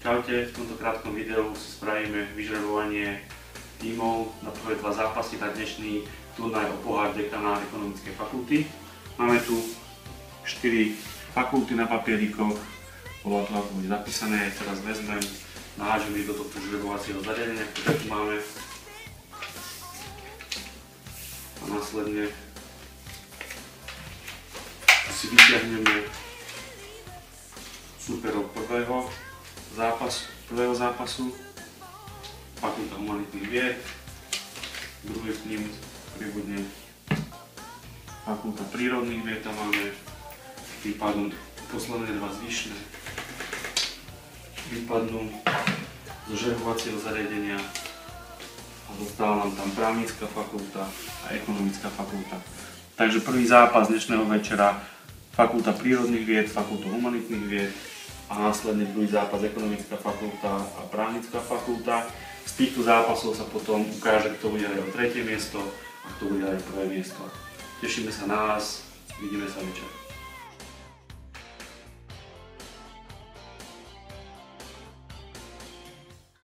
Čaute, v tomto krátkom videu si spravíme vyžrebovanie tímov na prvé dva zápasy na dnešný turnaj o pohár dekana ekonomickej fakulty. Máme tu 4 fakulty na papierikoch, podľa toho, ako bude zapísané. Teraz vezmem, nahážem ich do tohto žrebovacieho zariadenia, ktoré tu máme. A následne si vyťahneme súperov prvého zápasu, fakulta humanitných vied, druhý k ním pribudne fakulta prírodných vied, tam máme vypadnú posledné dva zvyšné, vypadnú zo žrebovacieho zariadenia a zostáva nám tam právnická fakulta a ekonomická fakulta. Takže prvý zápas dnešného večera fakulta prírodných vied, fakulta humanitných vied a následne druhý zápas ekonomická fakulta a právnická fakulta. Z týchto zápasov sa potom ukáže, kto bude hrať o tretie miesto a kto bude hrať o prvé miesto. Tešíme sa na vás, vidíme sa večer.